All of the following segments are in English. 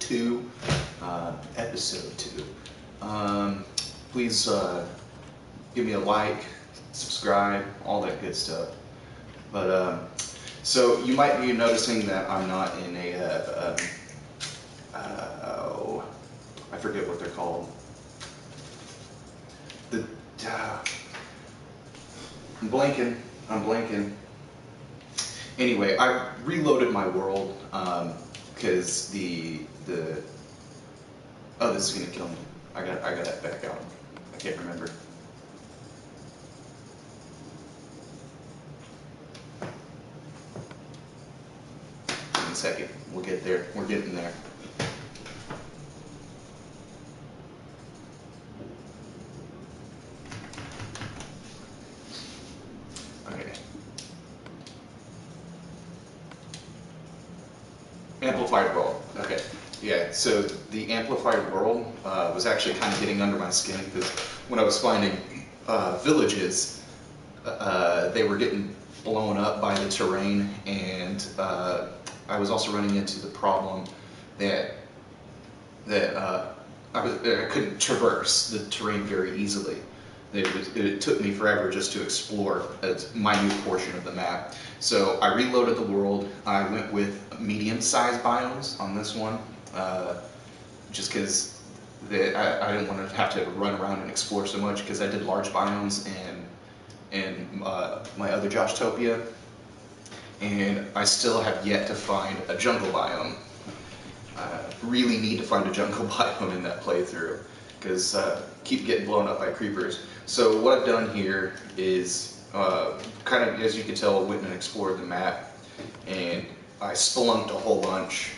2, episode 2. Please give me a like, subscribe, all that good stuff. But so you might be noticing that I'm not in a I forget what they're called. I'm blanking. Anyway, I reloaded my world because oh, this is gonna kill me. I got that back out. I can't remember. In a second, we'll get there. We're getting there. Okay. Amplified world. Okay. Yeah, so the amplified world was actually kind of getting under my skin because when I was finding villages, they were getting blown up by the terrain, and I was also running into the problem that I couldn't traverse the terrain very easily. It took me forever just to explore a minute portion of the map. So I reloaded the world. I went with medium-sized biomes on this one, just because I didn't want to have to run around and explore so much, because I did large biomes in my other Joshtopia, and I still have yet to find a jungle biome. I really need to find a jungle biome in that playthrough, because keep getting blown up by creepers. So what I've done here is kind of, as you can tell, went and explored the map, and I spelunked a whole bunch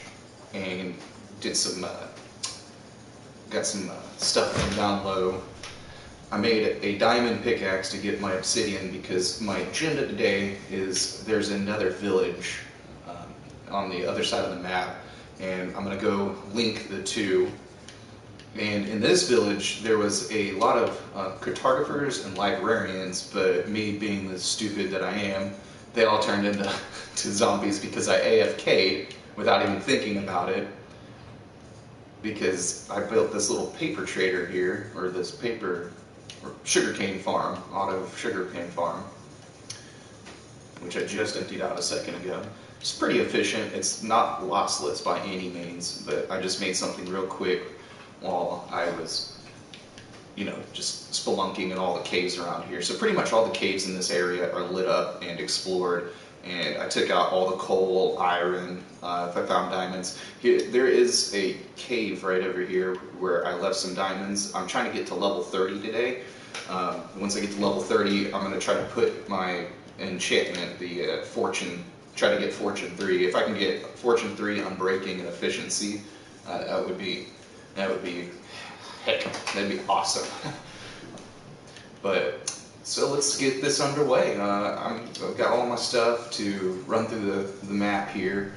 and did some got some stuff from down low. I made a diamond pickaxe to get my obsidian, because my agenda today is there's another village on the other side of the map, and I'm going to go link the two. And in this village, there was a lot of cartographers and librarians, but me being the stupid that I am, they all turned into zombies because I AFK'd without even thinking about it. Because I built this little paper trader here, or this sugarcane farm, auto sugarcane farm, which I just emptied out a second ago. It's pretty efficient. It's not lossless by any means, but I just made something real quick while I was, just spelunking in all the caves around here. So pretty much all the caves in this area are lit up and explored, and I took out all the coal, iron, if I found diamonds. There is a cave right over here where I left some diamonds. I'm trying to get to level 30 today. Once I get to level 30, I'm going to try to put my enchantment, the fortune, try to get fortune 3. If I can get fortune 3 unbreaking and efficiency, that would be, heck, that'd be awesome. But, so let's get this underway. I've got all my stuff to run through the map here.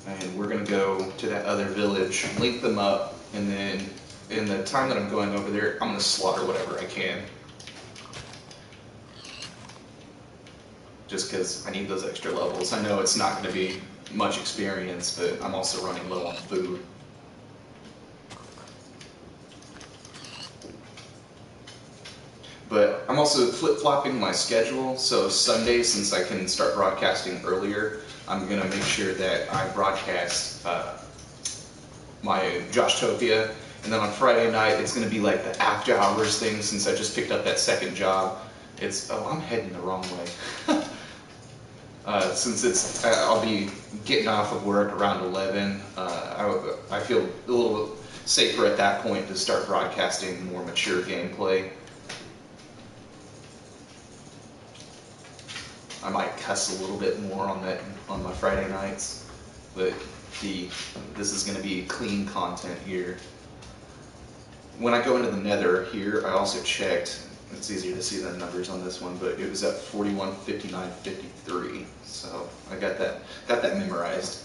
And we're going to go to that other village, link them up, and then in the time that I'm going over there, I'm going to slaughter whatever I can. Just because I need those extra levels. I know it's not going to be much experience, but I'm also running low on food. But I'm also flip-flopping my schedule, so Sunday, since I can start broadcasting earlier, I'm going to make sure that I broadcast my Joshtopia, and then on Friday night it's going to be like the after hours thing, since I just picked up that second job. I'm heading the wrong way. Since I'll be getting off of work around 11, I feel a little safer at that point to start broadcasting more mature gameplay. I might cuss a little bit more on my Friday nights, but this is going to be clean content here. When I go into the nether here, I also checked. It's easier to see the numbers on this one, but it was at 41, 59, 53. So I got that memorized.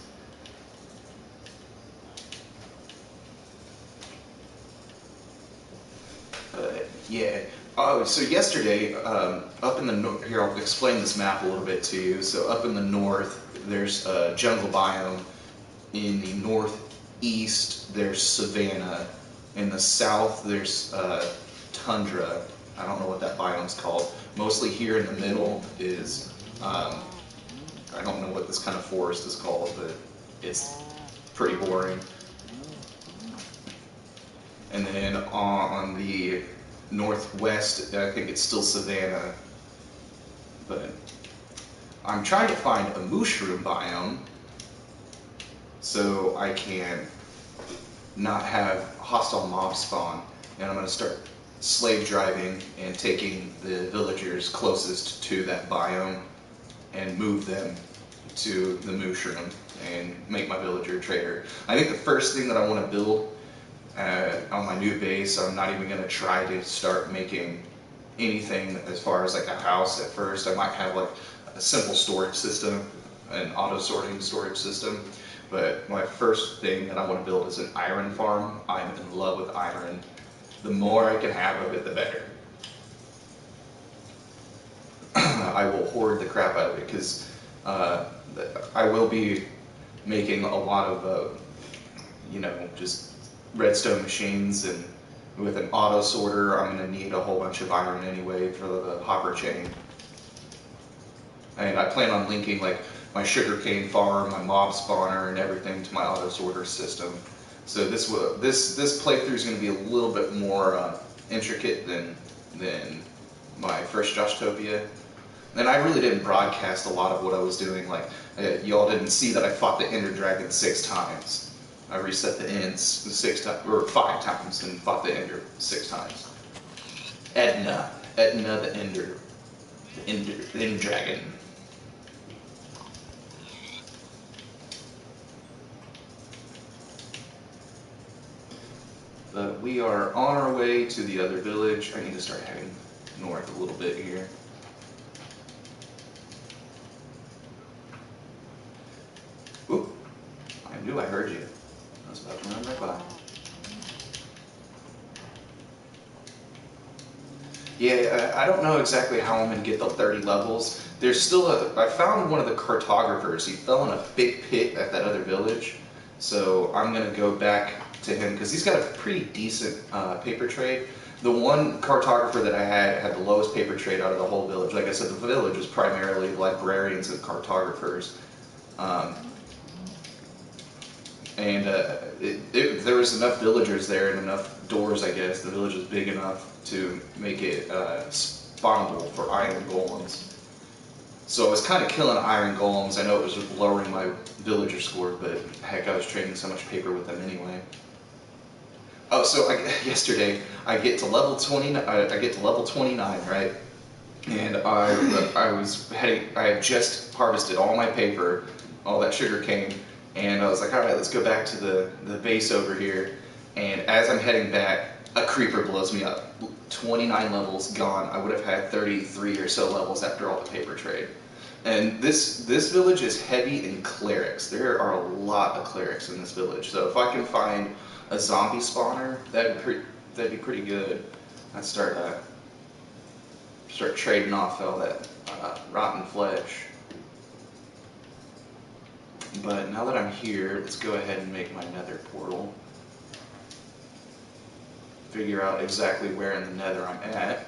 But yeah. Oh, so yesterday, up in the north, here I'll explain this map a little bit to you. So up in the north, there's a jungle biome in the east there's savanna, in the south there's tundra. I don't know what that biome's called. Mostly here in the middle is, I don't know what this kind of forest is called, but it's pretty boring. And then on the northwest, I think it's still savanna. But I'm trying to find a mushroom biome so I can not have hostile mob spawn. And I'm going to start slave driving and taking the villagers closest to that biome and move them to the mushroom and make my villager trader. I think the first thing that I want to build on my new base, I'm not even going to try to start making anything as far as like a house at first. I might have like a simple storage system, an auto sorting storage system. But my first thing that I want to build is an iron farm. I'm in love with iron. The more I can have of it, the better. I will hoard the crap out of it because I will be making a lot of, just redstone machines, and with an auto sorter, I'm going to need a whole bunch of iron anyway for the hopper chain. And I plan on linking like my sugarcane farm, my mob spawner, and everything to my auto sorter system. So this playthrough is going to be a little bit more intricate than my first Joshtopia. And I really didn't broadcast a lot of what I was doing. Like y'all didn't see that I fought the Ender Dragon 6 times. I reset the ends 5 times and fought the Ender 6 times. Edna the Ender Dragon. But we are on our way to the other village. I need to start heading north a little bit here. Oop, I knew I heard you. I was about to run right by. Yeah, I don't know exactly how I'm going to get the 30 levels. There's still I found one of the cartographers. He fell in a big pit at that other village. So I'm going to go back to him because he's got a pretty decent paper trade. The one cartographer that I had the lowest paper trade out of the whole village. Like I said, the village was primarily librarians and cartographers. There was enough villagers there and enough doors, I guess. The village was big enough to make it spawnable for iron golems. So I was kind of killing iron golems. I know it was lowering my villager score, but heck, I was trading so much paper with them anyway. Oh, so yesterday I get to level 20. I get to level 29, right? And I was heading. I had just harvested all my paper, all that sugar cane. And I was like, all right, let's go back to the base over here. And as I'm heading back, a creeper blows me up. 29 levels gone. I would have had 33 or so levels after all the paper trade. And this village is heavy in clerics. There are a lot of clerics in this village. So if I can find a zombie spawner, that'd be pretty good. I'd start trading off all that rotten flesh. But now that I'm here, let's go ahead and make my nether portal. Figure out exactly where in the nether I'm at.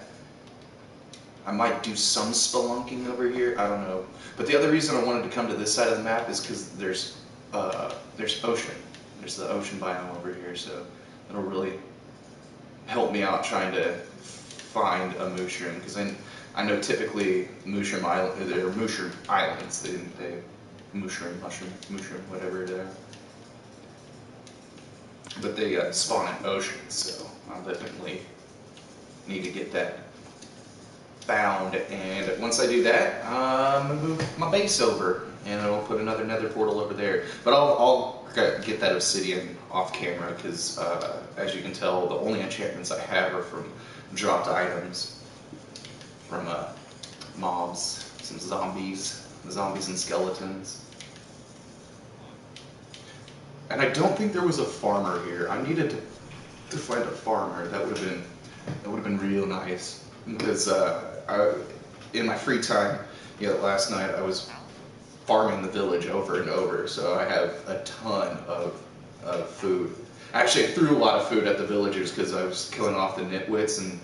I might do some spelunking over here, I don't know. But the other reason I wanted to come to this side of the map is because there's ocean. There's the ocean biome over here, so it'll really help me out trying to find a mushroom. Because I know typically mushroom islands, they mushroom, whatever it is. But they spawn in oceans, so I'll definitely need to get that found. And once I do that, I'm gonna move my base over, and I'll put another nether portal over there. But I'll get that obsidian off camera, because as you can tell, the only enchantments I have are from dropped items, from mobs, some zombies and skeletons. And I don't think there was a farmer here. I needed to find a farmer. That would have been real nice. Because in my free time, last night I was farming the village over and over. So I have a ton of of food. Actually, I threw a lot of food at the villagers because I was killing off the nitwits and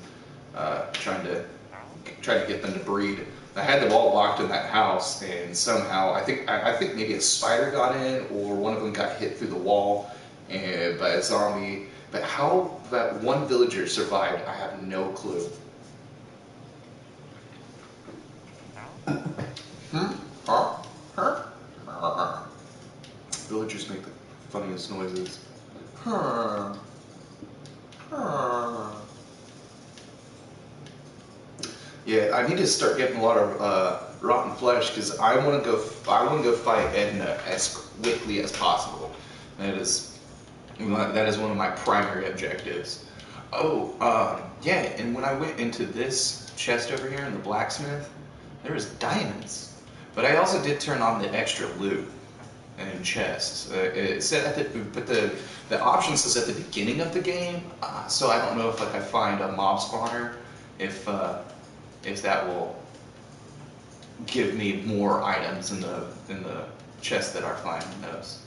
trying to get them to breed. I had them all locked in that house, and somehow I think maybe a spider got in, or one of them got hit through the wall by a zombie. But how that one villager survived, I have no clue. Villagers make the funniest noises. Yeah, I need to start getting a lot of rotten flesh because I want to go fight Edna as quickly as possible. That is one of my primary objectives. Oh, yeah, and when I went into this chest over here in the blacksmith, there was diamonds. But I also did turn on the extra loot and chests. It said but the option says at the beginning of the game, so I don't know if like I find a mob spawner, if that will give me more items in the chest that are finding those.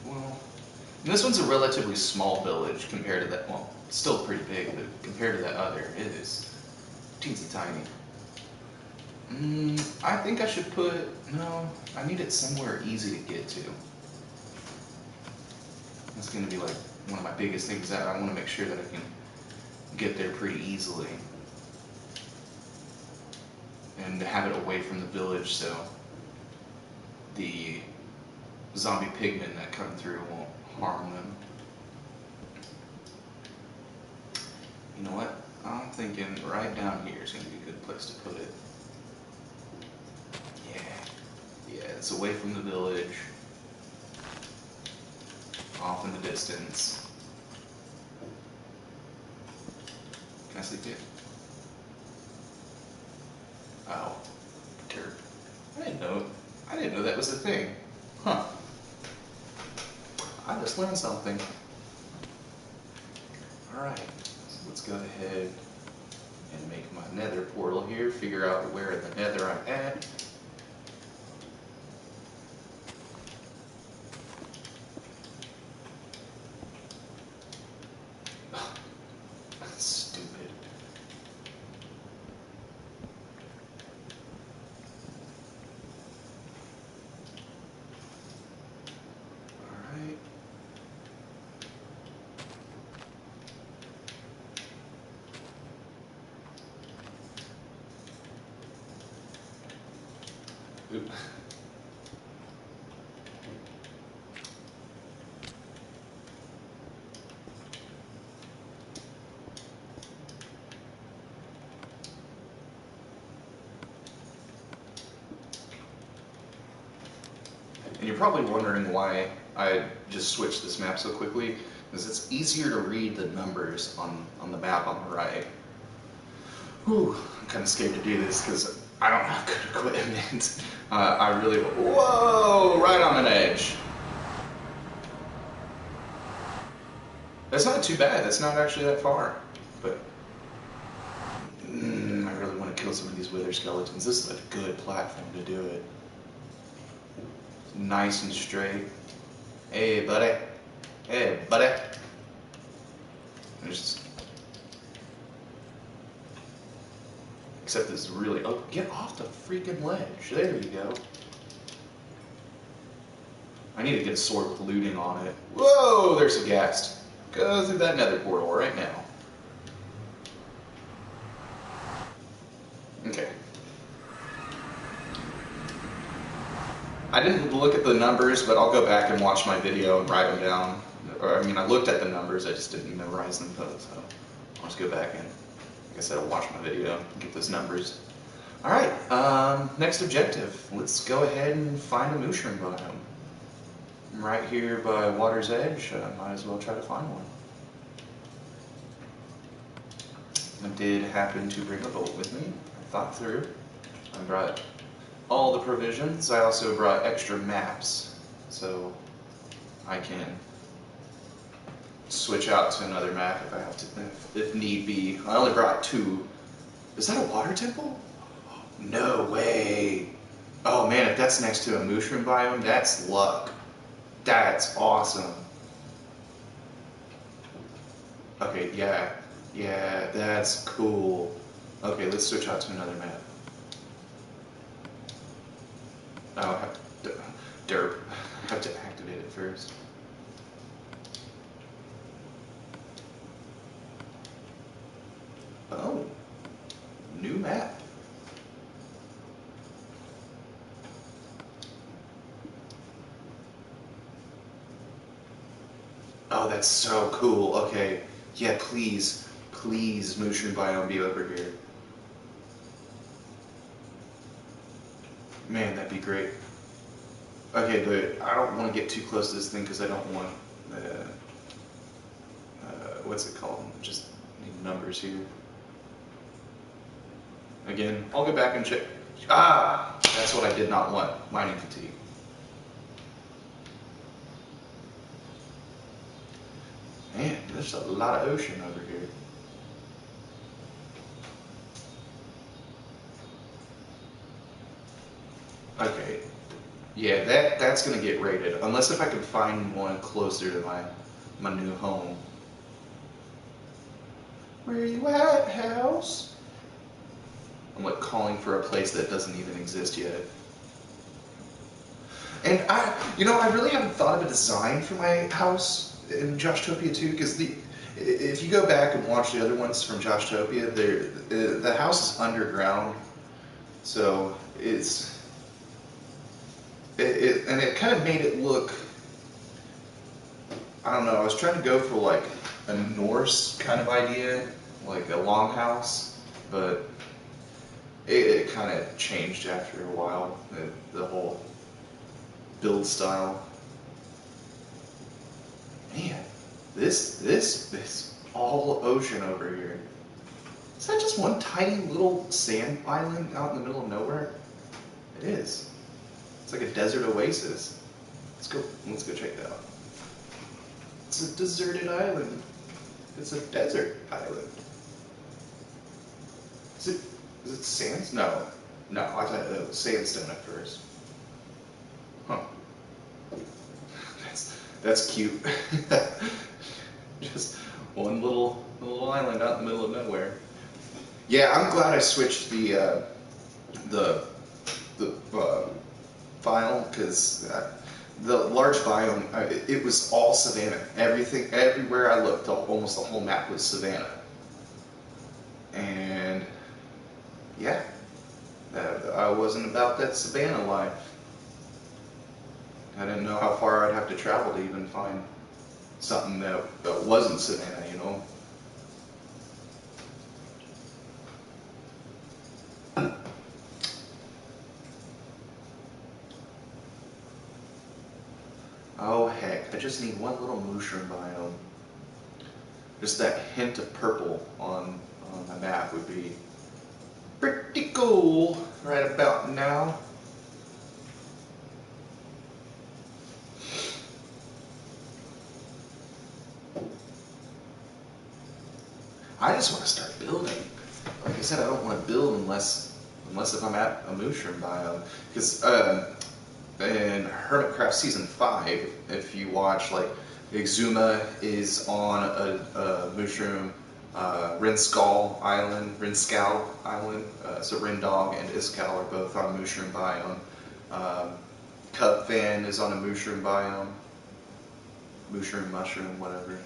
Well, this one's a relatively small village compared to that. Well, still pretty big, but compared to that other, it is teensy tiny. I think I should no, I need it somewhere easy to get to. That's going to be like one of my biggest things, that I want to make sure that I can get there pretty easily. And have it away from the village so the zombie pigmen that come through won't harm them. You know what? I'm thinking right down here is going to be a good place to put it. Yeah, it's away from the village, off in the distance. Can I sleep yet? Oh, derp. I didn't know that was a thing. Huh. I just learned something. Alright, so let's go ahead and make my nether portal here, figure out where in the nether I'm at. Stupid. Alright. Oop. And you're probably wondering why I just switched this map so quickly, because it's easier to read the numbers on the map on the right. Whew, I'm kind of scared to do this because I don't have good equipment. I really, whoa, right on an edge. That's not too bad, that's not actually that far, but I really want to kill some of these wither skeletons. This is a good platform to do it. Nice and straight. Hey, buddy. Hey, buddy. There's... Except this is really... Oh, get off the freaking ledge. There you go. I need to get a sword with looting on it. Whoa, there's a ghast. Go through that nether portal right now. Okay. I didn't look at the numbers, but I'll go back and watch my video and write them down. Or, I mean, I looked at the numbers, I just didn't memorize them, so I'll just go back and, like I said, I'll watch my video and get those numbers. Alright, next objective. Let's go ahead and find a mushroom biome. I'm right here by water's edge, might as well try to find one. I did happen to bring a boat with me. I thought through. I brought all the provisions. I also brought extra maps, so I can switch out to another map if I have to, if need be. I only brought 2. Is that a water temple? No way. Oh man, if that's next to a mushroom biome, that's luck. That's awesome. Okay, yeah. Yeah, that's cool. Okay, let's switch out to another map. Oh, derp. I have to activate it first. Oh, new map. Oh, that's so cool. Okay, yeah, please, please, mushroom biome be over here. Man, that'd be great. Okay, but I don't want to get too close to this thing because I don't want what's it called? Just need numbers here. Again, I'll go back and check. Ah, that's what I did not want. Mining fatigue. Man, there's a lot of ocean over here. Okay. Yeah, that's gonna get raided. Unless if I can find one closer to my new home. Where you at, house? I'm like calling for a place that doesn't even exist yet. And I really haven't thought of a design for my house in Joshtopia 2, because if you go back and watch the other ones from Joshtopia, the house is underground, so and it kind of made it look, I don't know, I was trying to go for like a Norse kind of idea, like a longhouse, but it kind of changed after a while, the whole build style. Man, this all ocean over here. Is that just one tiny little sand island out in the middle of nowhere? It is. It's like a desert oasis. Let's go check that out. It's a deserted island. It's a desert island. Is it sand? No. No, I thought it was sandstone at first. Huh. That's cute. Just one little island out in the middle of nowhere. Yeah, I'm glad I switched the file, because the large biome, it was all savanna. Everywhere I looked, almost the whole map was savanna. And yeah, I wasn't about that savanna life. I didn't know how far I'd have to travel to even find something that wasn't savanna, you know? Oh heck, I just need one little mushroom biome. Just that hint of purple on the map would be pretty cool right about now. I just want to start building. Like I said, I don't want to build unless if I'm at a mushroom biome. Because in Hermitcraft Season 5, if you watch, like, Exuma is on a mushroom, Rinskal Island, so Rindog and Iskal are both on a mushroom biome. Cubfan is on a mushroom biome. Mushroom, whatever.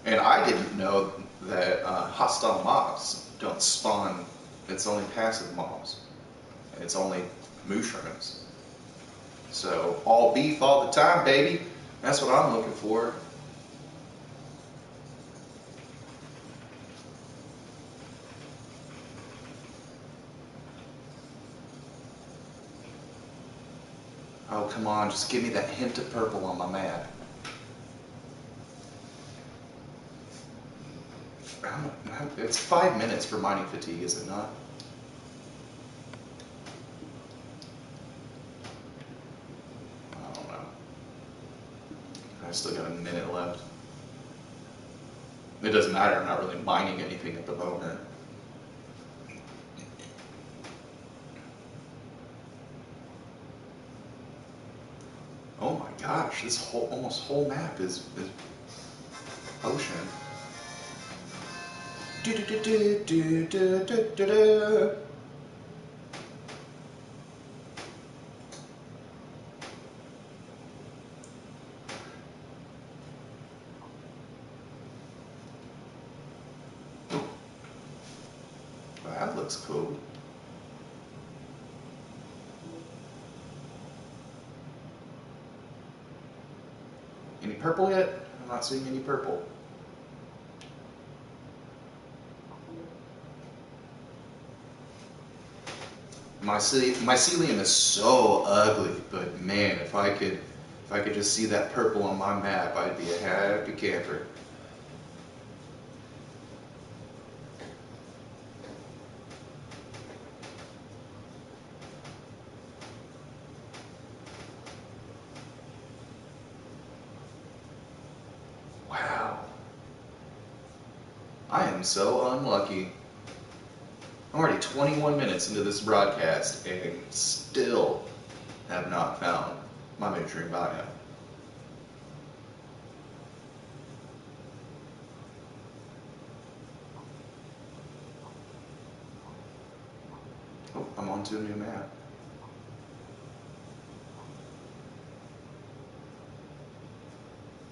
And I didn't know that hostile mobs don't spawn, it's only passive mobs. And it's only mushrooms. So, all beef all the time, baby. That's what I'm looking for. Oh, come on, just give me that hint of purple on my map. It's 5 minutes for mining fatigue, is it not? I don't know. I still got a minute left. It doesn't matter, I'm not really mining anything at the moment. Oh my gosh, this whole almost whole map is ocean. Do do do do do do do do do. Wow, that looks cool. Any purple yet? I'm not seeing any purple. My mycelium is so ugly, but man, if I could just see that purple on my map, I'd be a happy camper. Wow. I am so unlucky. I'm already 21 minutes into this broadcast and still have not found my miniaturing biome. Oh, I'm onto a new map.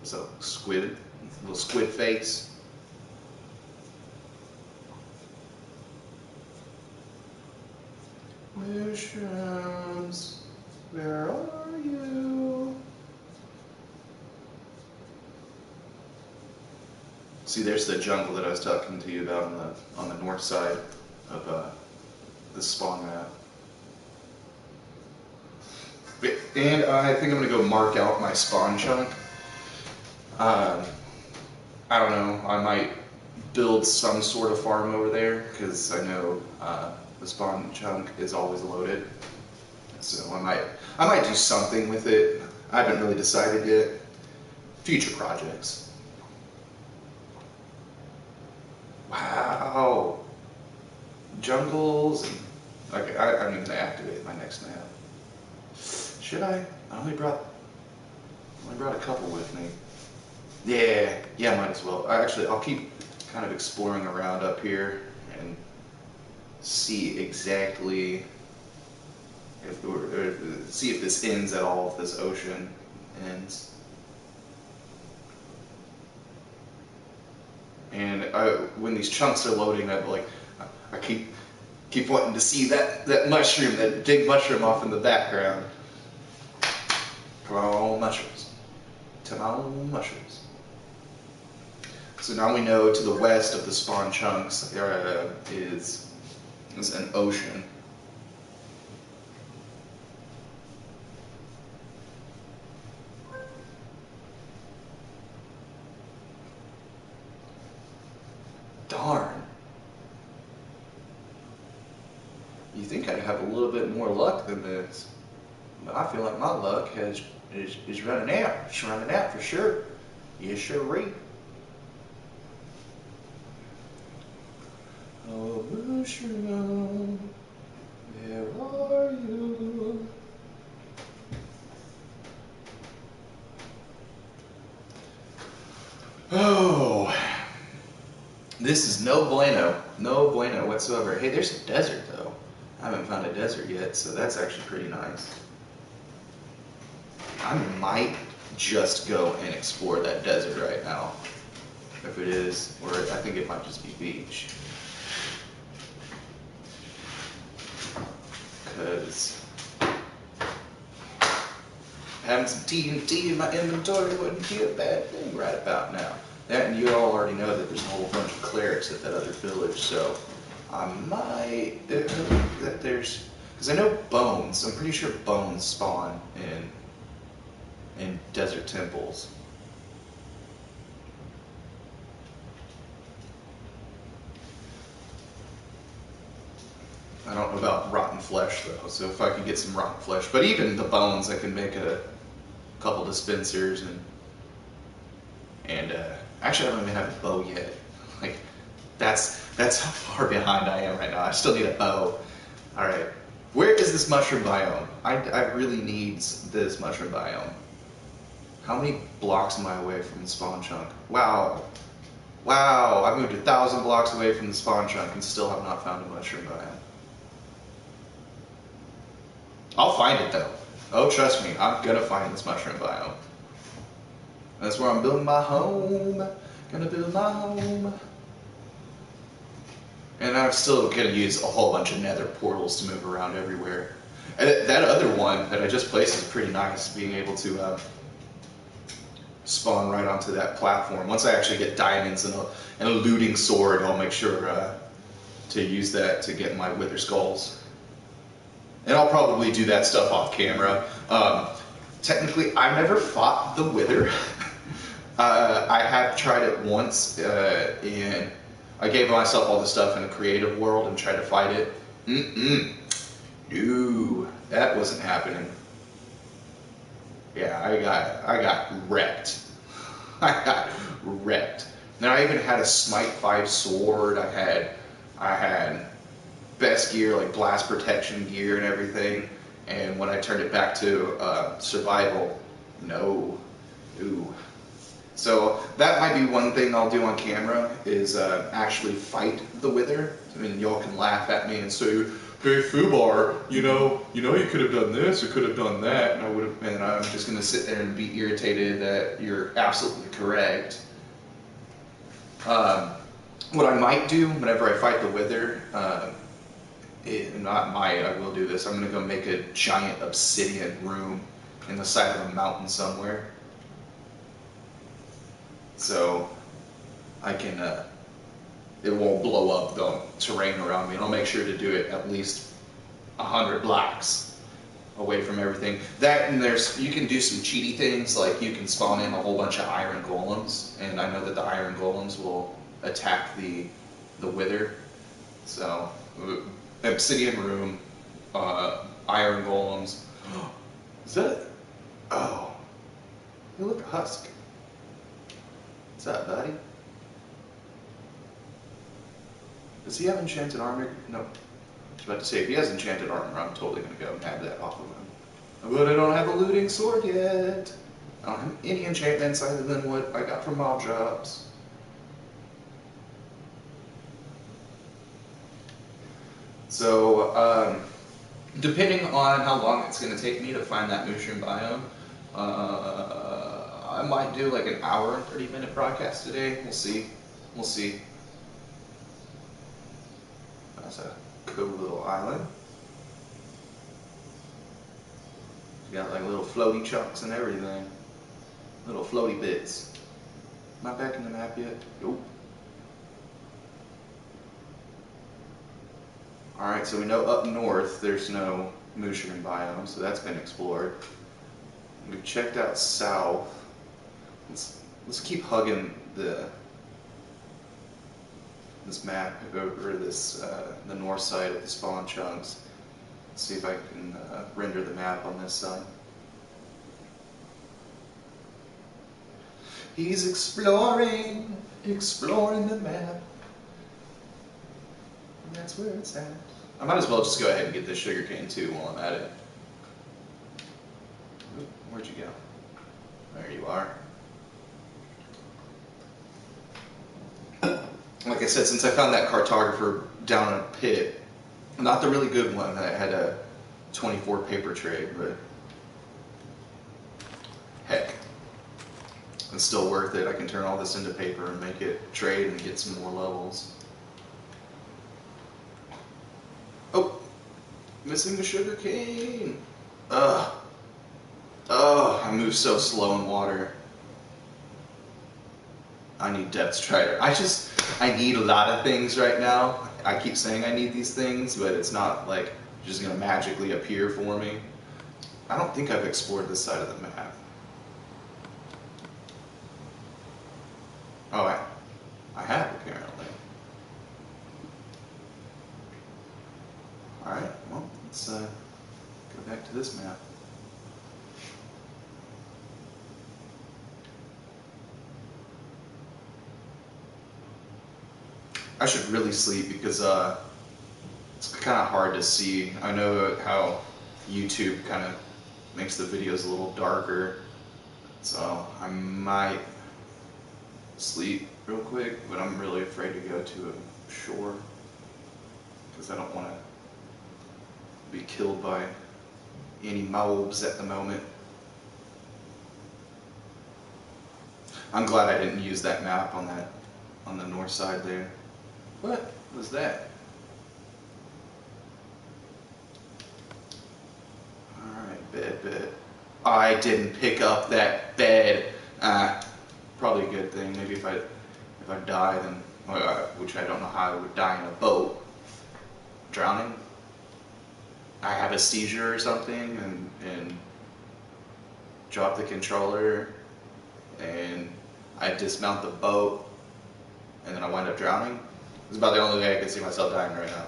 So, squid, little squid face. Mushrooms, where are you? See, there's the jungle that I was talking to you about on the north side of the spawn map. And I think I'm gonna go mark out my spawn chunk. I don't know. I might build some sort of farm over there because I know the spawn chunk is always loaded. So I might do something with it. I haven't really decided yet. Future projects. Wow. Jungles. And, okay, I'm going to activate my next map. Should I? I only brought a couple with me. Yeah, might as well. I'll keep kind of exploring around up here and see exactly see if this ends at all, if this ocean ends. And when these chunks are loading, I keep wanting to see that mushroom, that big mushroom off in the background. Come on, mushrooms. Come on, mushrooms. So now we know to the west of the spawn chunks is an ocean. Darn. You think I'd have a little bit more luck than this, but I feel like my luck is running out. It's running out for sure. Yes, sure. Oh, mushroom, where are you? Oh, this is no bueno whatsoever. Hey, there's a desert though. I haven't found a desert yet, so that's actually pretty nice. I might just go and explore that desert right now. If it is, or I think it might just be beach. Because having some TNT in my inventory wouldn't be a bad thing right about now. That, and you all already know that there's a whole bunch of clerics at that other village, so I might, that there's, because I know bones, I'm pretty sure bones spawn in desert temples. I don't know about rotten flesh though, so if I could get some rotten flesh, but even the bones, I can make a couple dispensers and actually I don't even have a bow yet. Like that's how far behind I am right now. I still need a bow. All right, where is this mushroom biome? I really need this mushroom biome. How many blocks am I away from the spawn chunk? Wow. Wow, I moved 1,000 blocks away from the spawn chunk and still have not found a mushroom biome. I'll find it though. Oh, trust me, I'm gonna find this mushroom biome. That's where I'm building my home. Gonna build my home. And I'm still gonna use a whole bunch of nether portals to move around everywhere. And that other one that I just placed is pretty nice, being able to spawn right onto that platform. Once I actually get diamonds and a looting sword, I'll make sure to use that to get my wither skulls. And I'll probably do that stuff off camera. Technically, I've never fought the wither. I have tried it once, and I gave myself all the stuff in the creative world and tried to fight it. No, that wasn't happening. Yeah, I got wrecked. I got wrecked. Now I even had a Smite 5 sword. I had best gear, like blast protection gear and everything. And when I turned it back to survival, no. Ooh. So that might be one thing I'll do on camera, is actually fight the wither. I mean, y'all can laugh at me and say, "Hey, Fubar, you know, you could have done this or could have done that," and I'm just gonna sit there and be irritated that you're absolutely correct. What I might do whenever I fight the wither, I will do this. I'm gonna go make a giant obsidian room in the side of a mountain somewhere, so I can. It won't blow up the terrain around me, and I'll make sure to do it at least 100 blocks away from everything. That, and you can do some cheaty things, like you can spawn in a whole bunch of iron golems, and I know that the iron golems will attack the wither. So, obsidian room, iron golems. Is that? Oh, you look a husk. What's up, buddy? Does he have enchanted armor? No. I was about to say, if he has enchanted armor, I'm totally going to go and have that off of him. But I don't have a looting sword yet. I don't have any enchantments other than what I got from mob drops. So, depending on how long it's going to take me to find that mushroom biome, I might do like an hour and 30-minute broadcast today. We'll see. We'll see. That's a cool little island. It's got like little floaty chunks and everything. Little floaty bits. Am I back in the map yet? Nope. Alright, so we know up north there's no mushroom biome, so that's been explored. We've checked out south. Let's keep hugging this map over this the north side of the spawn chunks. Let's see if I can render the map on this side. He's exploring the map. And that's where it's at. I might as well just go ahead and get this sugarcane too while I'm at it. Oop, where'd you go? There you are. Like I said, since I found that cartographer down in a pit, not the really good one that had a 24 paper tray, but heck, it's still worth it. I can turn all this into paper and make it trade and get some more levels. Oh, missing the sugar cane. I move so slow in water. I need depth strider. I need a lot of things right now. I keep saying I need these things, but it's not like just gonna magically appear for me. I don't think I've explored this side of the map. Oh, I have apparently. Alright, well, let's go back to this map. I should really sleep because it's kind of hard to see. I know how YouTube kind of makes the videos a little darker. So I might sleep real quick, but I'm really afraid to go to a shore because I don't want to be killed by any mobs at the moment. I'm glad I didn't use that map on the north side there. What was that? Alright, bed. I didn't pick up that bed. Probably a good thing. Maybe if I die, then, which I don't know how I would die in a boat. Drowning? I have a seizure or something and drop the controller and I dismount the boat and then I wind up drowning. It's about the only way I can see myself dying right now.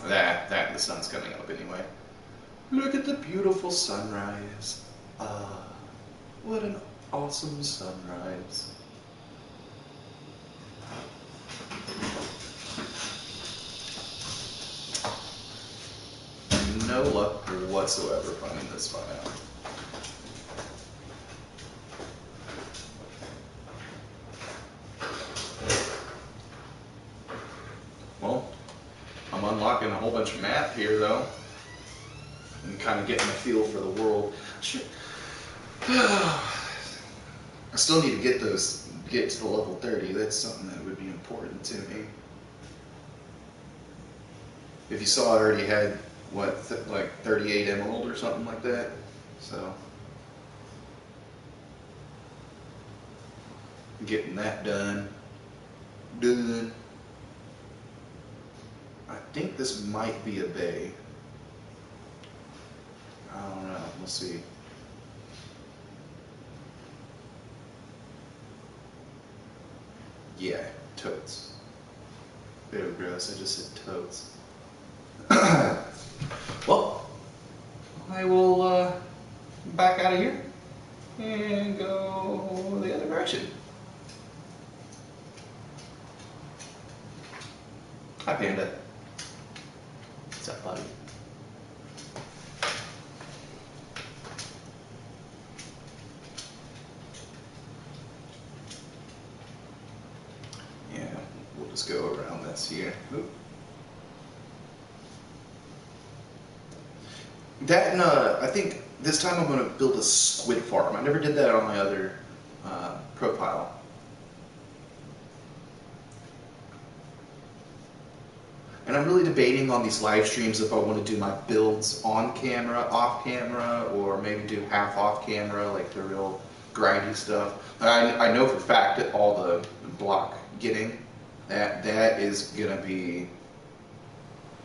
That the sun's coming up anyway. Look at the beautiful sunrise. What an awesome sunrise. No luck whatsoever finding this spot out. Well, I'm unlocking a whole bunch of map here though, and kind of getting a feel for the world. Shit. I still need to get to the level 30. That's something that would be important to me. If you saw, I already had like 38 emerald or something like that. So getting that done. I think this might be a bay. I don't know. We'll see. Yeah, totes. Ew, gross. I just said totes. Well, I will back out of here and go the other direction. Hi, Panda. What's up, buddy? Yeah, we'll just go around this here. Oop. That and I think this time I'm going to build a squid farm. I never did that on my other profile. And I'm really debating on these live streams if I want to do my builds on camera, off camera, or maybe do half off camera, like the real grindy stuff. I know for a fact that all the block getting, that is going to be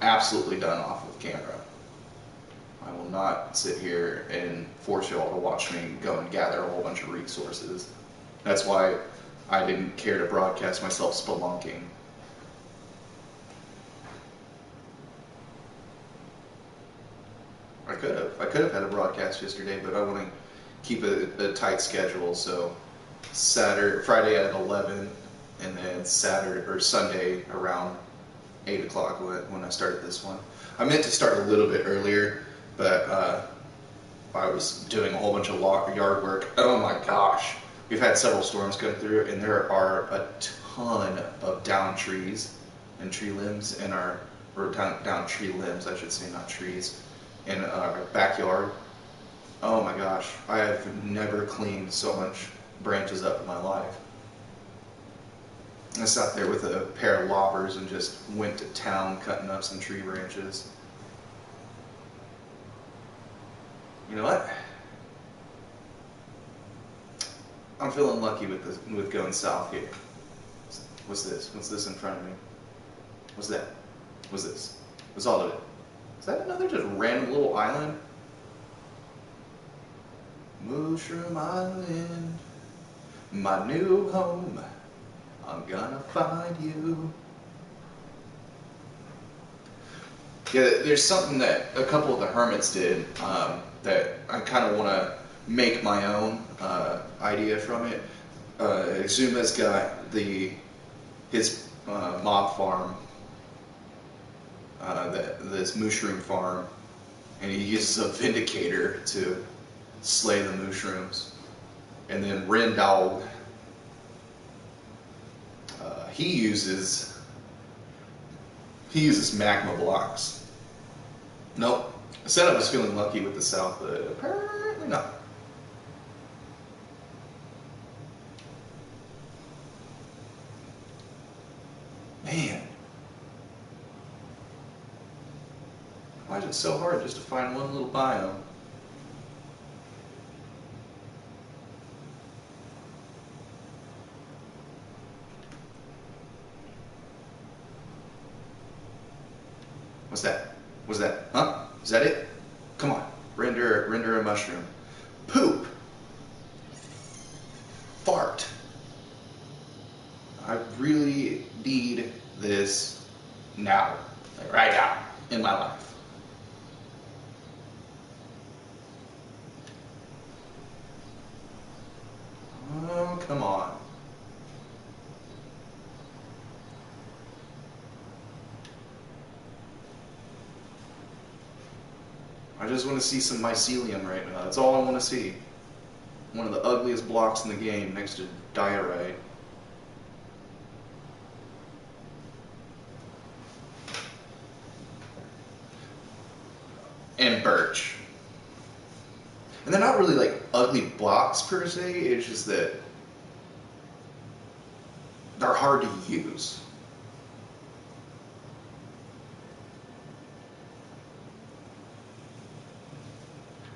absolutely done off of camera. I will not sit here and force you all to watch me go and gather a whole bunch of resources. That's why I didn't care to broadcast myself spelunking. I could have had a broadcast yesterday, but I want to keep a tight schedule. So Friday at 11, and then Sunday around 8 o'clock when I started this one. I meant to start a little bit earlier, but I was doing a whole bunch of yard work. Oh my gosh, we've had several storms come through, and there are a ton of down trees and tree limbs in our, or down tree limbs, I should say, not trees, in our backyard. Oh my gosh, I have never cleaned so much branches up in my life. I sat there with a pair of loppers and just went to town cutting up some tree branches. You know what? I'm feeling lucky with going south here. What's this? What's this in front of me? What's that? What's this? What's all of it? Is that another just random little island? Mushroom Island, my new home. I'm gonna find you. Yeah, there's something that a couple of the hermits did that I kind of want to make my own idea from it. Exuma's got his mob farm, this mushroom farm, and he uses a vindicator to slay the mushrooms. And then Rendog, he uses magma blocks. Nope. I said I was feeling lucky with the south, but apparently not. Man. Why is it so hard just to find one little biome? What's that? What's that? Huh? Is that it? Come on. Render a mushroom. Poop. Fart. I really need this now. Like right now in my life. Oh, come on. I just want to see some mycelium right now. That's all I want to see. One of the ugliest blocks in the game next to diorite. And birch. And they're not really like ugly blocks per se, it's just that they're hard to use.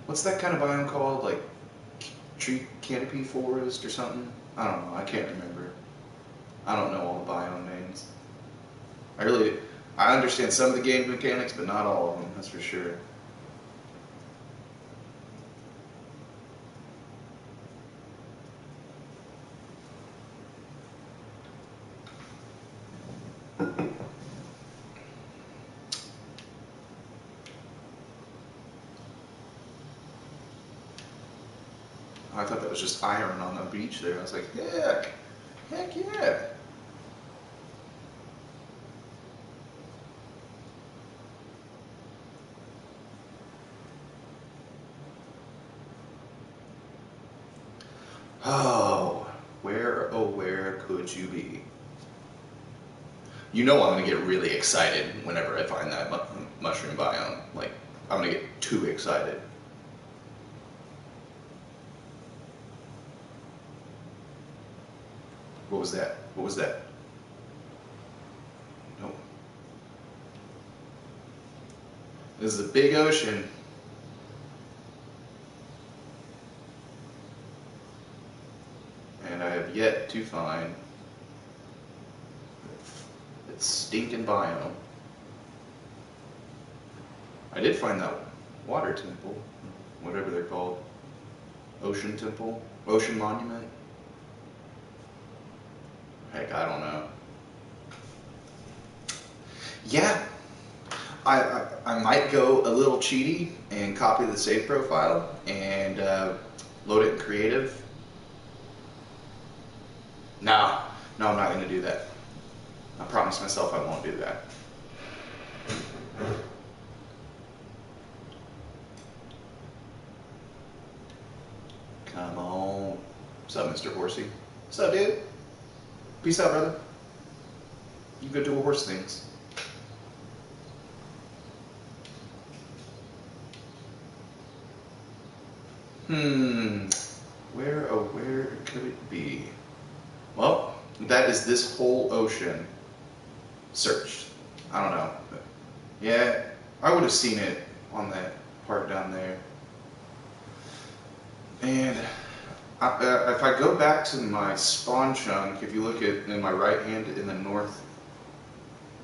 What's that kind of biome called? Like tree canopy forest or something? I don't know, I can't remember. I don't know all the biome names. I understand some of the game mechanics, but not all of them, that's for sure. I thought that was just iron on the beach there. I was like, heck yeah. Oh, where could you be? You know I'm going to get really excited whenever I find that mushroom biome. Like, I'm going to get too excited. What was that? What was that? Nope. This is a big ocean. And I have yet to find its stinking biome. I did find that water temple, whatever they're called. Ocean temple? Ocean monument? Heck, I don't know. Yeah, I might go a little cheaty and copy the save profile and load it in creative. No, I'm not going to do that. I promise myself I won't do that. Come on. What's up, Mr. Horsey? What's up, dude? Peace out, brother. You go do horse things. Where could it be? Well, that is this whole ocean searched. I don't know. But yeah, I would have seen it on that part down there. And if I go back to my spawn chunk, if you look at in my right hand in the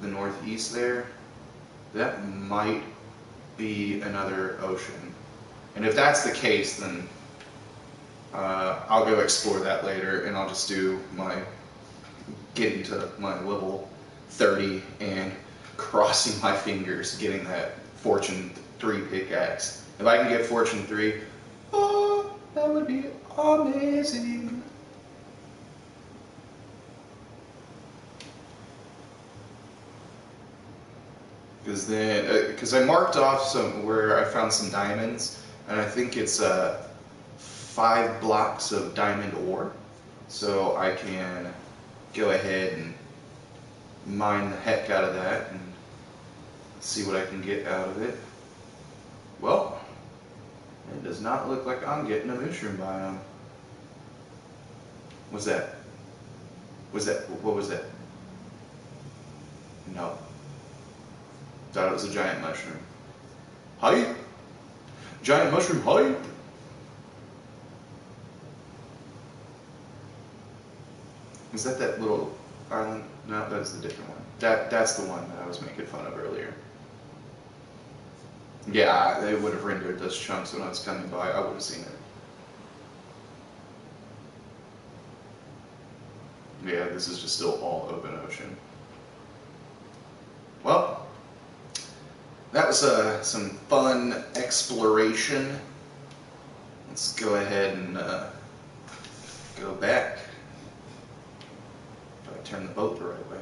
northeast there, that might be another ocean. And if that's the case, then I'll go explore that later, and I'll just do my getting to my level 30 and crossing my fingers getting that Fortune 3 pickaxe. If I can get Fortune 3, oh, that would be amazing. Because I marked off some where I found some diamonds, and I think it's 5 blocks of diamond ore, so I can go ahead and mine the heck out of that and see what I can get out of it. Well, it does not look like I'm getting a mushroom biome. What's that? What was that? No. Thought it was a giant mushroom. Hype! Giant mushroom hype! Is that little island? No, that's the different one. That's the one that I was making fun of earlier. Yeah, they would have rendered those chunks when I was coming by. I would have seen it. Yeah, this is just still all open ocean. Well, that was some fun exploration. Let's go ahead and go back. Do I turn the boat the right way?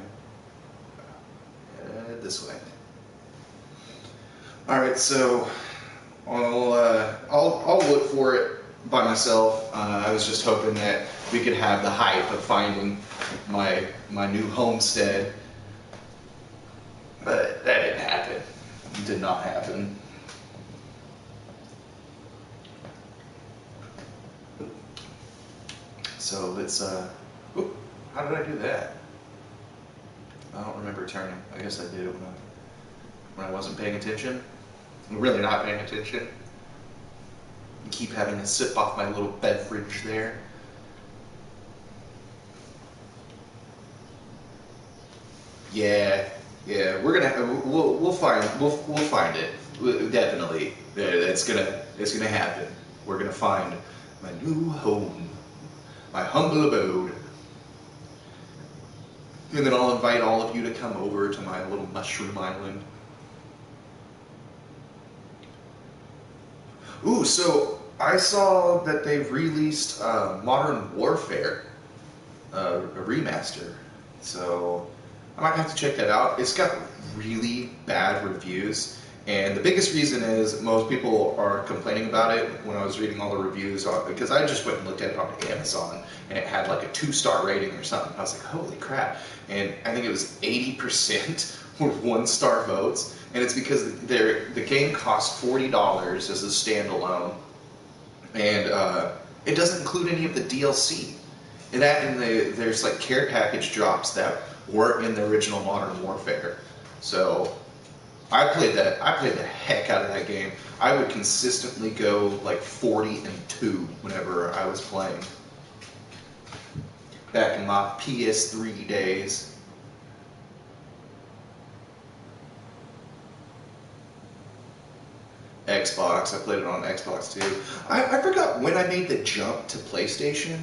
Head this way. All right, so I'll look for it by myself. I was just hoping that we could have the hype of finding my new homestead, but that didn't happen. It did not happen. So let's oop, how did I do that? I don't remember turning. I guess I did it when I wasn't paying attention. I'm really not paying attention. I keep having to sip off my little beverage there. Yeah, we're gonna we'll find it. Definitely, it's gonna happen. We're gonna find my new home, my humble abode, and then I'll invite all of you to come over to my little mushroom island. Ooh, so I saw that they've released Modern Warfare, a remaster. So I might have to check that out. It's got really bad reviews, and the biggest reason is most people are complaining about it. When I was reading all the reviews, because I just went and looked at it on Amazon, and it had like a 2-star rating or something. I was like, holy crap. And I think it was 80% were 1-star votes. And it's because the game costs $40 as a standalone, and it doesn't include any of the DLC. And there's like care package drops that weren't in the original Modern Warfare. So I played the heck out of that game. I would consistently go like 40-2 whenever I was playing. Back in my PS3 days. Xbox. I played it on Xbox too. I forgot when I made the jump to PlayStation.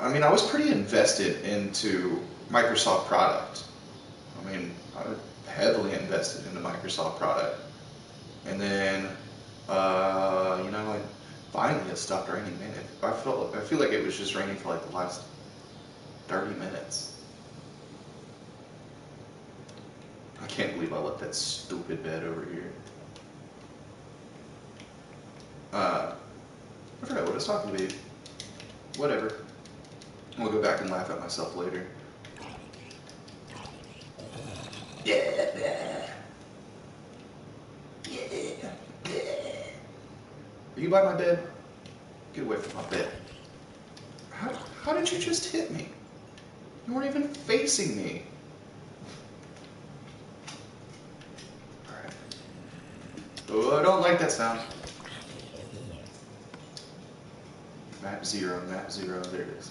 I mean, I was pretty invested into Microsoft product. I mean, I was heavily invested into Microsoft product. And then, finally it stopped raining. Man, I feel like it was just raining for like the last 30 minutes. I can't believe I left that stupid bed over here. I forgot what I was talking about. Whatever. I'll go back and laugh at myself later. Yeah. Are you by my bed? Get away from my bed. How did you just hit me? You weren't even facing me. Alright. Oh, I don't like that sound. Map 0, there it is.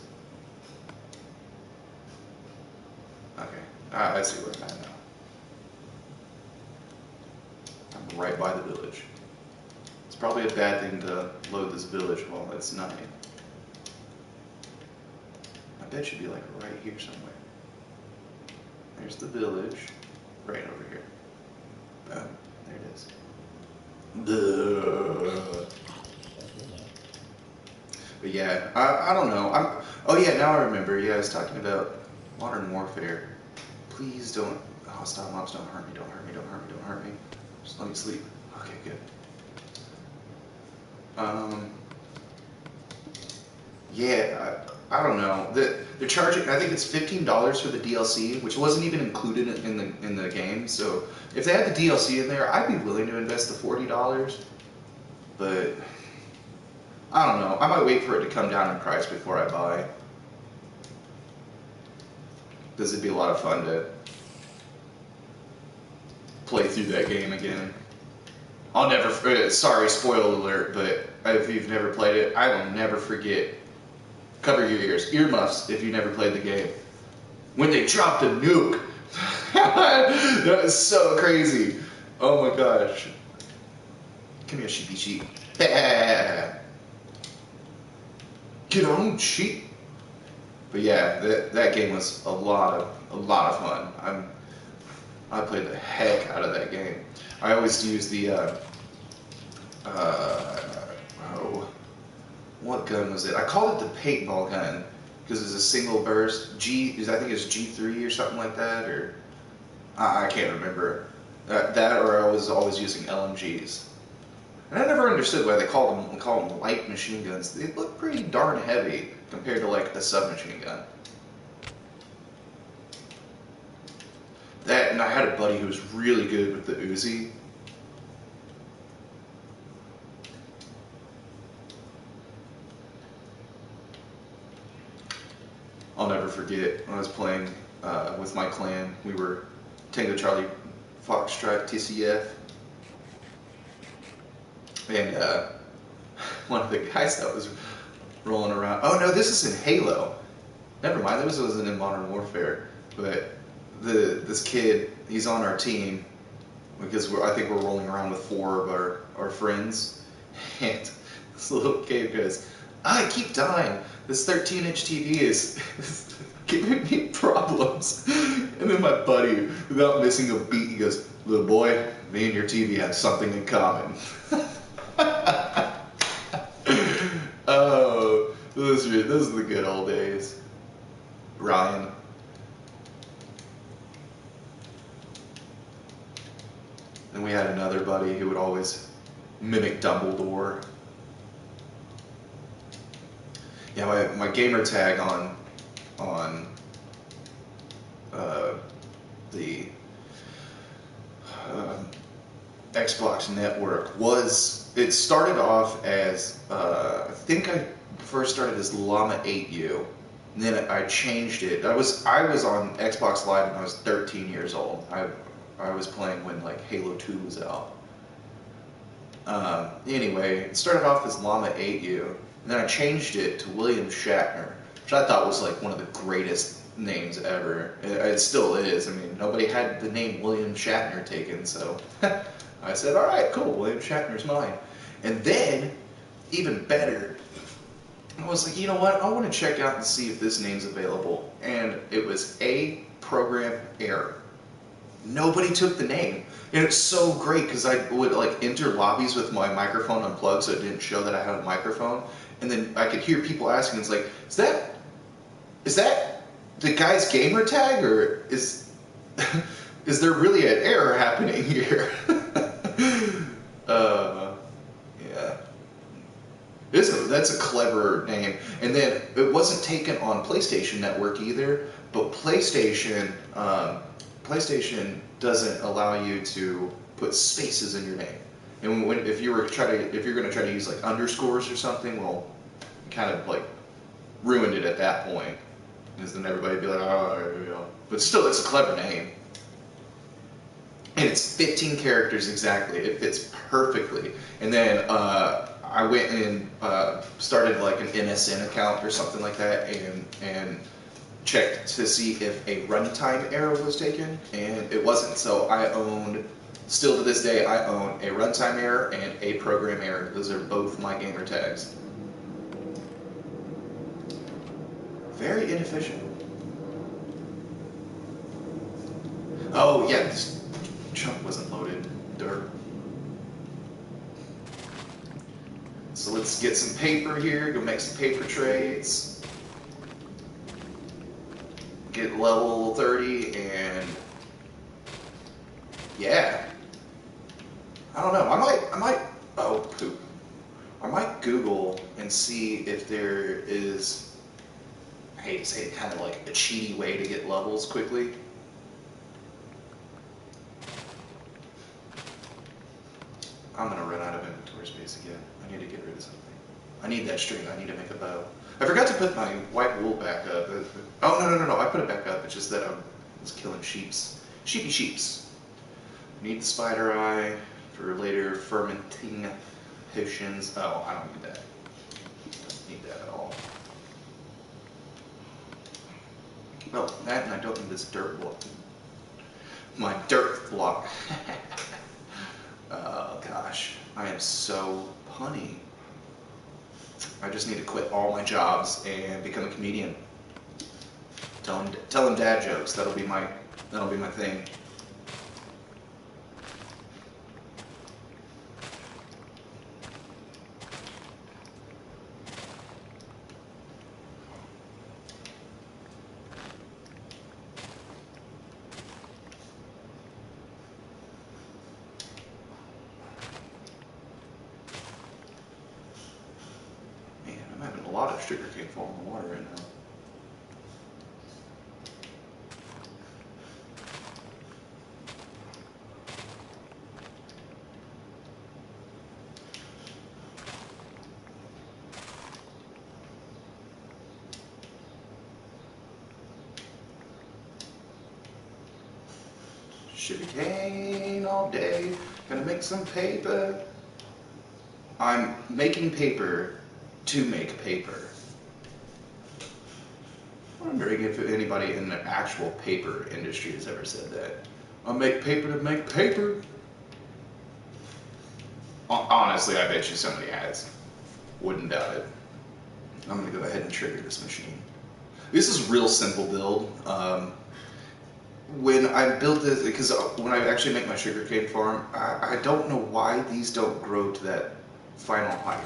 Okay, I see where I'm at now. I'm right by the village. It's probably a bad thing to load this village while it's night. I bet should be like right here somewhere. There's the village, right over here. Boom, there it is. But yeah, I don't know. Oh yeah, now I remember. Yeah, I was talking about Modern Warfare. Please don't. Oh, stop mobs! Don't hurt me! Don't hurt me! Don't hurt me! Don't hurt me! Just let me sleep. Okay, good. Yeah, I don't know. They're charging. I think it's $15 for the DLC, which wasn't even included in the game. So if they had the DLC in there, I'd be willing to invest the $40. But I don't know. I might wait for it to come down in price before I buy. Because it'd be a lot of fun to play through that game again. I'll never. Sorry, spoiler alert. But if you've never played it, I will never forget. Cover your ears. Earmuffs if you never played the game. When they dropped a nuke. That was so crazy. Oh my gosh. Come here, sheepy sheep. Get on, sheep. But yeah, that game was a lot of fun. I played the heck out of that game. I always use the what gun was it? I called it the paintball gun because it's a single burst. I think it's G3 or something like that, or I can't remember. That or I was always using LMGs. And I never understood why they call them light machine guns. They look pretty darn heavy compared to like a submachine gun. That, and I had a buddy who was really good with the Uzi. I'll never forget when I was playing with my clan. We were Tango Charlie Foxtrot TCF. And one of the guys that was rolling around. Oh no, this is in Halo. Never mind, this wasn't in Modern Warfare. But this kid, he's on our team because I think we're rolling around with 4 of our friends. And this little kid goes, I keep dying. This 13-inch TV is giving me problems. And then my buddy, without missing a beat, he goes, little boy, me and your TV have something in common. Oh, those are the good old days. Ryan. And we had another buddy who would always mimic Dumbledore. Yeah, my gamer tag on the Xbox network it started off as I think I first started as Llama 8U, and then I changed it. I was on Xbox Live when I was 13 years old. I was playing when like Halo 2 was out. Anyway, it started off as Llama 8U, and then I changed it to William Shatner, which I thought was like one of the greatest names ever. It still is. I mean, nobody had the name William Shatner taken, so I said, all right, cool, William Shatner's mine. And then, even better, I was like, you know what, I want to check out and see if this name's available. And it was a program error. Nobody took the name. And it's so great because I would like enter lobbies with my microphone unplugged so it didn't show that I had a microphone. And then I could hear people asking, it's like, is that the guy's gamer tag, or is there really an error happening here? Yeah. That's a clever name. And then it wasn't taken on PlayStation Network either, but PlayStation doesn't allow you to put spaces in your name. And if you're going to try to use like underscores or something, well, kind of like ruined it at that point. Because then everybody would be like, oh, there we go. But still, it's a clever name. And it's 15 characters exactly. It fits perfectly. And then I went and started like an MSN account or something like that, and checked to see if a runtime error was taken, and it wasn't. So still to this day, I own a runtime error and a program error. Those are both my gamer tags. Very inefficient. Oh yeah, this chunk wasn't loaded. Dirt. So let's get some paper here, go make some paper trades. Get level 30 and yeah. I don't know, I might, oh poop. I might Google and see if there is, I hate to say it, kind of like a cheaty way to get levels quickly. I'm gonna run out of inventory space again. I need to get rid of something. I need that string. I need to make a bow. I forgot to put my white wool back up. Oh, no. I put it back up. It's just that I was killing sheepy sheeps. I need the spider eye for later fermenting potions. Oh, I don't need that. Don't need that at all. Oh, that, and I don't need this dirt block. My dirt block. Oh gosh, I am so punny. I just need to quit all my jobs and become a comedian. Tell them dad jokes. That'll be my thing. Man, I'm having a lot of sugarcane fall in the water right now. Sugarcane all day, gonna make some paper. I'm making paper to make paper. I'm wondering if anybody in the actual paper industry has ever said that. I make paper to make paper. Honestly, I bet you somebody has. Wouldn't doubt it. I'm gonna go ahead and trigger this machine. This is a real simple build. When I built this, because when I actually make my sugarcane farm, I don't know why these don't grow to that final height.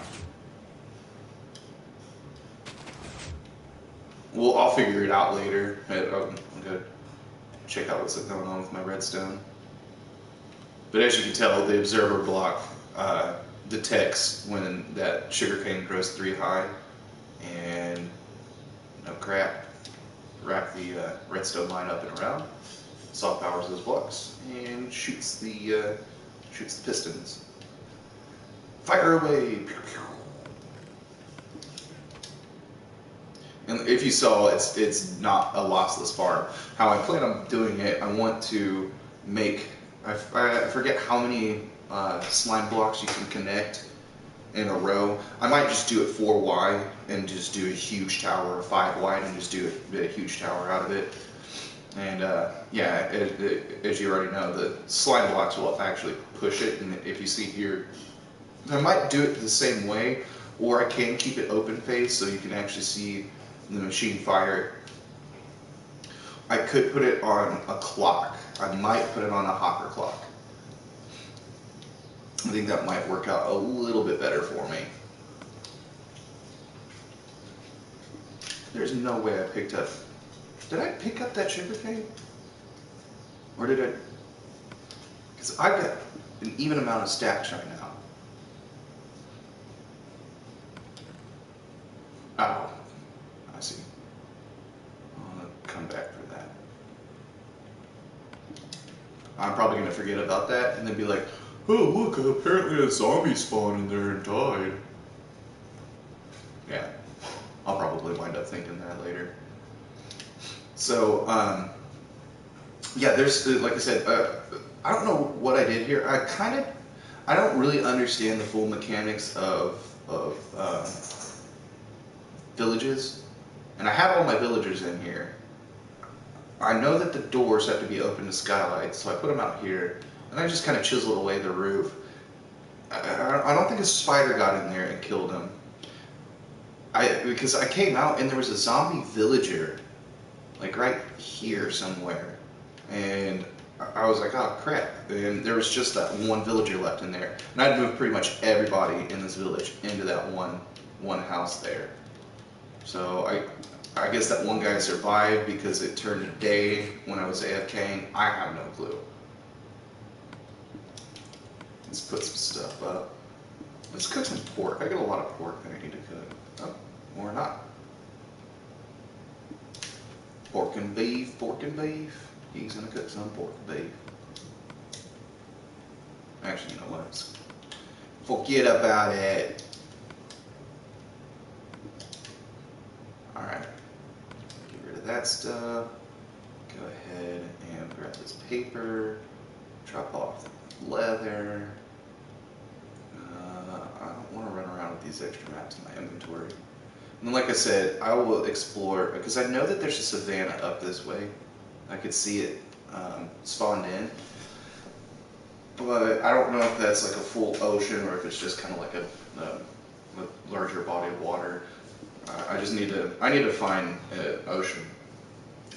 Well, I'll figure it out later. I'm gonna check out what's going on with my redstone. But as you can tell, the observer block detects when that sugarcane grows 3 high, and no crap, wrap the redstone line up and around. Soft powers those blocks and shoots the pistons. Fire away! And if you saw, it's not a lossless farm. How I plan on doing it, I want to make, I forget how many slime blocks you can connect in a row. I might just do it 4 wide and just do a huge tower, 5 wide, and just do a huge tower out of it. And yeah, as you already know, the slime blocks will actually push it. And if you see here, I might do it the same way, or I can keep it open face so you can actually see the machine fire it. I could put it on a clock. I might put it on a hopper clock. I think that might work out a little bit better for me. There's no way I picked up. Did I pick up that sugarcane? Or did I? Because I've got an even amount of stacks right now. Oh, I see. I'll come back for that. I'm probably going to forget about that and then be like, oh look, apparently a zombie spawned in there and died. Yeah, I'll probably wind up thinking that later. So, yeah, there's, like I said, I don't know what I did here. I don't really understand the full mechanics of villages. And I have all my villagers in here. I know that the doors have to be open to skylights, so I put them out here. And I just kind of chiseled away the roof. I don't think a spider got in there and killed him. Because I came out and there was a zombie villager, like right here somewhere. And I was like, oh crap. And there was just that one villager left in there. And I'd moved pretty much everybody in this village into that one house there. So I guess that one guy survived because it turned to day when I was AFKing. I have no clue. Let's put some stuff up. Let's cook some pork. I got a lot of pork that I need to cook. Oh, or not. Pork and beef, pork and beef. He's gonna cook some pork and beef. Actually, you know what? Forget about it. Alright. Get rid of that stuff. Go ahead and grab this paper. Drop off the leather. I don't want to run around with these extra maps in my inventory. And like I said, I will explore, because I know that there's a savanna up this way. I could see it spawned in. But I don't know if that's like a full ocean or if it's just kind of like a larger body of water. I need to find an ocean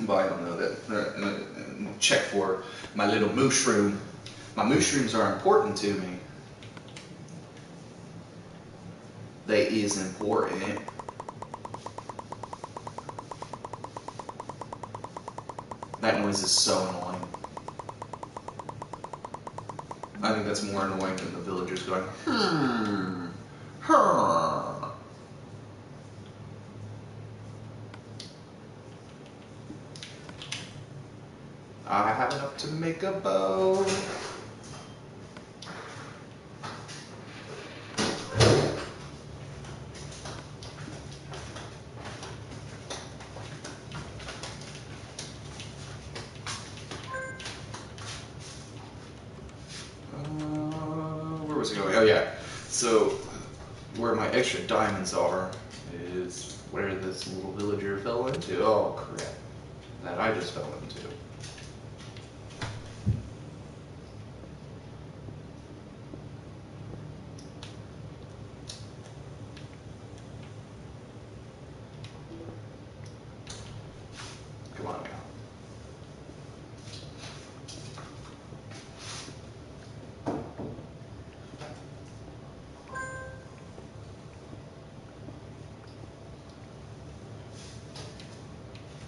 biome though that and check for my little mushroom. My mushrooms are important to me. They is important. That noise is so annoying. I think that's more annoying than the villagers going, I have enough to make a bow. Where was it going? Oh yeah. So where my extra diamonds are is where this little villager fell into. Oh crap. That I just fell into. Come on now.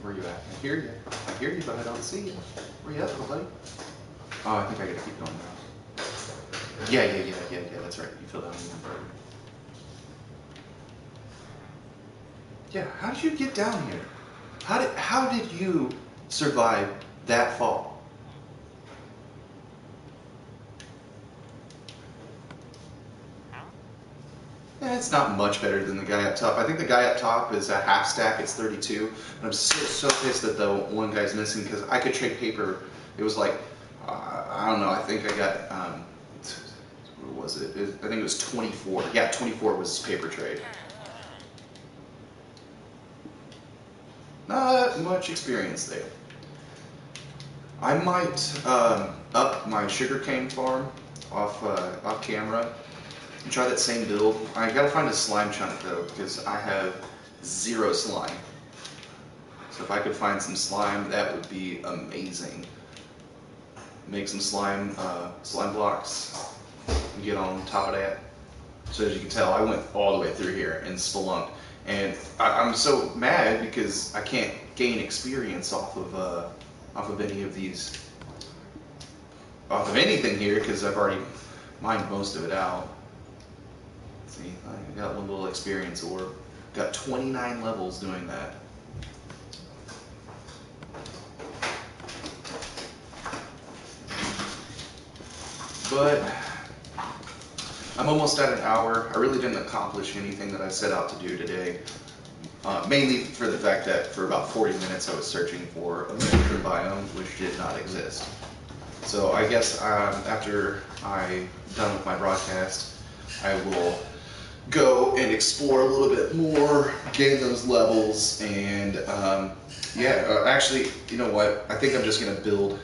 Where you at? I hear you. I hear you, but I don't see you. Where you at, little buddy? Oh, I think I gotta keep going now. Yeah, that's right. You fell down in the road. Yeah, how did you get down here? How did you survive that fall? Yeah, it's not much better than the guy up top. I think the guy up top is a half stack, it's 32. And I'm so pissed that the one guy's missing because I could trade paper. It was like, I don't know, I think I got, what was it? I think it was 24. Yeah, 24 was paper trade. Not much experience there. I might up my sugarcane farm off camera and try that same build. I gotta find a slime chunk though because I have 0 slime. So if I could find some slime, that would be amazing. Make some slime blocks and get on top of that. So as you can tell, I went all the way through here and spelunked. And I'm so mad because I can't gain experience off of any of these, off of anything here because I've already mined most of it out. See, I got one little experience orb. Got 29 levels doing that. But I'm almost at an hour. I really didn't accomplish anything that I set out to do today. Mainly for the fact that for about 40 minutes I was searching for a mushroom biome which did not exist. So I guess after I'm done with my broadcast, I will go and explore a little bit more, gain those levels, and actually, you know what? I think I'm just gonna build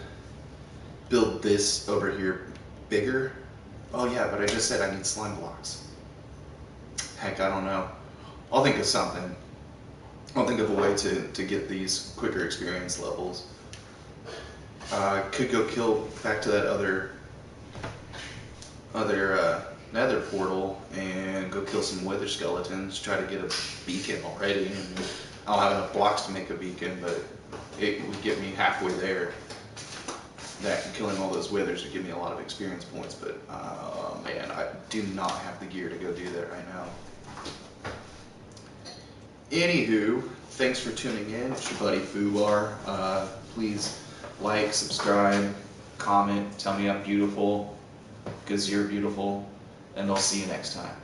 this over here bigger. Oh yeah, but I just said I need slime blocks. Heck, I don't know. I'll think of something. I'll think of a way to get these quicker experience levels. Could go kill back to that other nether portal and go kill some wither skeletons, try to get a beacon already. And I don't have enough blocks to make a beacon, but it would get me halfway there. that and killing all those withers would give me a lot of experience points, but man, I do not have the gear to go do that right now. Anywho, thanks for tuning in. It's your buddy FUBAI2. Please like, subscribe, comment, tell me I'm beautiful, because you're beautiful, and I'll see you next time.